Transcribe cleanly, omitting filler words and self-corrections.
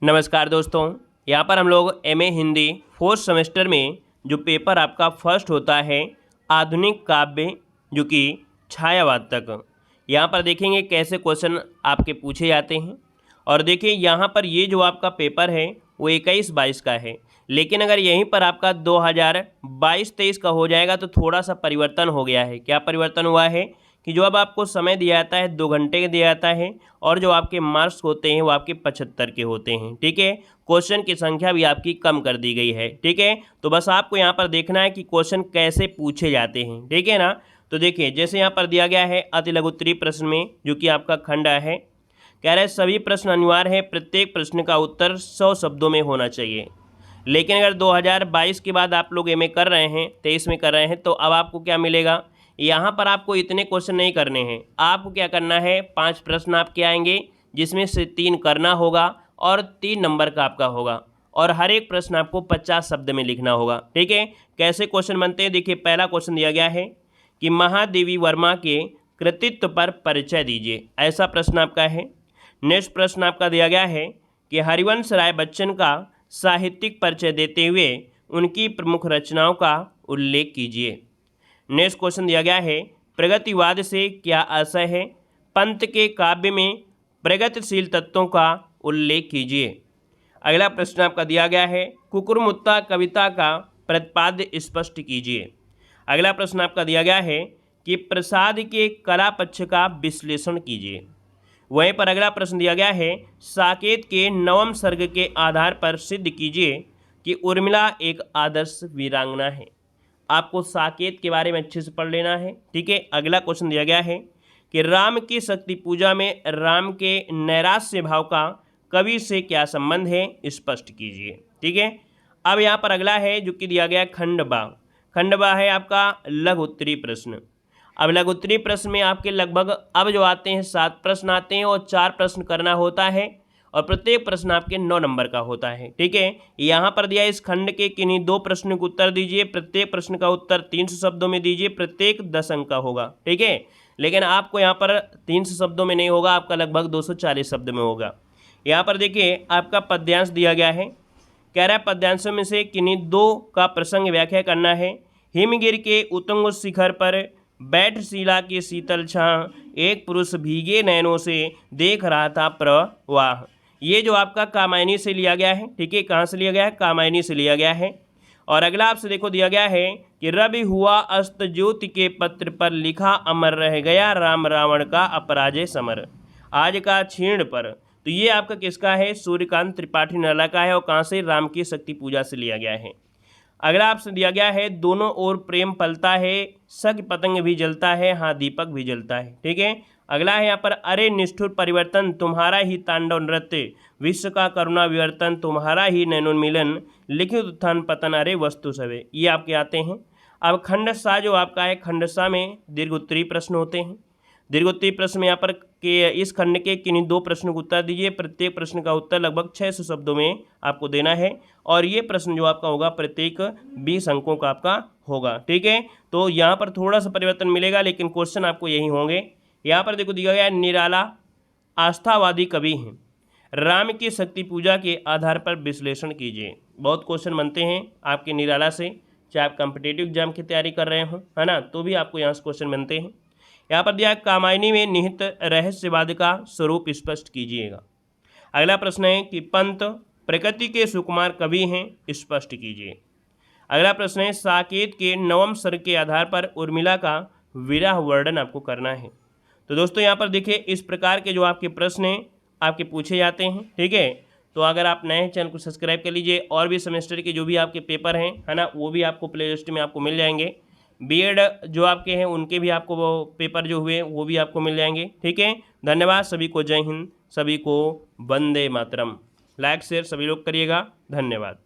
नमस्कार दोस्तों, यहाँ पर हम लोग एमए हिंदी फोर्थ सेमेस्टर में जो पेपर आपका फर्स्ट होता है आधुनिक काव्य जो कि छायावाद तक, यहाँ पर देखेंगे कैसे क्वेश्चन आपके पूछे जाते हैं। और देखिए यहाँ पर ये जो आपका पेपर है वो 21-22 का है, लेकिन अगर यहीं पर आपका 2022-23 का हो जाएगा तो थोड़ा सा परिवर्तन हो गया है। क्या परिवर्तन हुआ है कि जो अब आपको समय दिया जाता है 2 घंटे का दिया जाता है और जो आपके मार्क्स होते हैं वो आपके 75 के होते हैं। ठीक है, क्वेश्चन की संख्या भी आपकी कम कर दी गई है। ठीक है, तो बस आपको यहाँ पर देखना है कि क्वेश्चन कैसे पूछे जाते हैं। ठीक है ना, तो देखिए जैसे यहाँ पर दिया गया है अति लघु उत्तरीय प्रश्न में जो कि आपका खंड है, कह रहे हैं सभी प्रश्न अनिवार्य है, प्रत्येक प्रश्न का उत्तर 100 शब्दों में होना चाहिए। लेकिन अगर 2022 के बाद आप लोग एमए कर रहे हैं, 23 में कर रहे हैं, तो अब आपको क्या मिलेगा, यहाँ पर आपको इतने क्वेश्चन नहीं करने हैं। आपको क्या करना है, 5 प्रश्न आपके आएंगे जिसमें से 3 करना होगा और 3 नंबर का आपका होगा, और हर एक प्रश्न आपको 50 शब्द में लिखना होगा। ठीक है, कैसे क्वेश्चन बनते हैं, देखिए पहला क्वेश्चन दिया गया है कि महादेवी वर्मा के कृतित्व पर परिचय दीजिए, ऐसा प्रश्न आपका है। नेक्स्ट प्रश्न आपका दिया गया है कि हरिवंश राय बच्चन का साहित्यिक परिचय देते हुए उनकी प्रमुख रचनाओं का उल्लेख कीजिए। नेक्स्ट क्वेश्चन दिया गया है प्रगतिवाद से क्या आशय है, पंत के काव्य में प्रगतिशील तत्वों का उल्लेख कीजिए। अगला प्रश्न आपका दिया गया है कुकुरमुत्ता कविता का प्रतिपाद्य स्पष्ट कीजिए। अगला प्रश्न आपका दिया गया है कि प्रसाद के कला पक्ष का विश्लेषण कीजिए। वहीं पर अगला प्रश्न दिया गया है साकेत के नवम सर्ग के आधार पर सिद्ध कीजिए कि उर्मिला एक आदर्श वीरांगना है। आपको साकेत के बारे में अच्छे से पढ़ लेना है। ठीक है, अगला क्वेश्चन दिया गया है कि राम की शक्ति पूजा में राम के नैराश्य भाव का कवि से क्या संबंध है, स्पष्ट कीजिए। ठीक है, अब यहाँ पर अगला है जो कि दिया गया खंडबा। खंडबा है आपका लघु उत्तरीय प्रश्न। अब लघु उत्तरीय प्रश्न में आपके लगभग अब जो आते हैं 7 प्रश्न आते हैं और 4 प्रश्न करना होता है और प्रत्येक प्रश्न आपके 9 नंबर का होता है। ठीक है, यहाँ पर दिया इस खंड के किन्हीं 2 प्रश्न का उत्तर दीजिए, प्रत्येक प्रश्न का उत्तर 300 शब्दों में दीजिए, प्रत्येक 10 अंक का होगा। ठीक है, लेकिन आपको यहाँ पर 300 शब्दों में नहीं होगा, आपका लगभग 240 शब्द में होगा। यहाँ पर देखिए आपका पद्यांश दिया गया है, कह रहा है पद्यांशों में से किन्हीं 2 का प्रसंग व्याख्या करना है। हिमगिर के उत्तुंग शिखर पर बैठ शिला की शीतल छां, एक पुरुष भीगे नैनों से देख रहा था प्रवाह। ये जो आपका कामायनी से लिया गया है। ठीक है, कहाँ से लिया गया है, कामायनी से लिया गया है। और अगला आपसे देखो दिया गया है कि रवि हुआ अस्त ज्योति के पत्र पर लिखा अमर रह गया राम रावण का अपराजय समर, आज का क्षीण पर। तो ये आपका किसका है, सूर्यकांत त्रिपाठी नाला का है और कहाँ से, राम की शक्ति पूजा से लिया गया है। अगला आपसे दिया गया है दोनों ओर प्रेम पलता है, सग पतंग भी जलता है, हाँ दीपक भी जलता है। ठीक है, अगला है यहाँ पर अरे निष्ठुर परिवर्तन तुम्हारा ही तांडव नृत्य, विश्व का करुणा विवर्तन तुम्हारा ही नैनोन्मिलन, लिखित उत्थान पतन अरे वस्तु सवे। ये आपके आते हैं। अब खंडसा जो आपका है, खंडसा में दीर्घ उत्तरीय प्रश्न होते हैं। दीर्घ उत्तरीय प्रश्न में यहाँ पर के इस खंड के किन्हीं 2 प्रश्नों का उत्तर दीजिए, प्रत्येक प्रश्न का उत्तर लगभग 600 शब्दों में आपको देना है और ये प्रश्न जो आपका होगा प्रत्येक 20 अंकों का आपका होगा। ठीक है, तो यहाँ पर थोड़ा सा परिवर्तन मिलेगा लेकिन क्वेश्चन आपको यही होंगे। यहाँ पर देखो दिया गया है निराला आस्थावादी कवि हैं, राम की शक्ति पूजा के आधार पर विश्लेषण कीजिए। बहुत क्वेश्चन बनते हैं आपके निराला से, चाहे आप कॉम्पिटेटिव एग्जाम की तैयारी कर रहे हो, है ना, तो भी आपको यहाँ से क्वेश्चन बनते हैं। यहाँ पर दिया कामायनी में निहित रहस्यवाद का स्वरूप स्पष्ट कीजिएगा। अगला प्रश्न है कि पंत प्रकृति के सुकुमार कवि हैं, स्पष्ट कीजिए। अगला प्रश्न है साकेत के नवम सर्ग के आधार पर उर्मिला का विरह वर्णन आपको करना है। तो दोस्तों यहाँ पर देखिए इस प्रकार के जो आपके प्रश्न हैं आपके पूछे जाते हैं। ठीक है, तो अगर आप नए हैं चैनल को सब्सक्राइब कर लीजिए, और भी सेमेस्टर के जो भी आपके पेपर हैं, है ना, वो भी आपको प्ले लिस्ट में आपको मिल जाएंगे। बीएड जो आपके हैं उनके भी आपको वो पेपर जो हुए वो भी आपको मिल जाएंगे। ठीक है, धन्यवाद सभी को, जय हिंद, सभी को वंदे मातरम। लाइक शेयर सभी लोग करिएगा, धन्यवाद।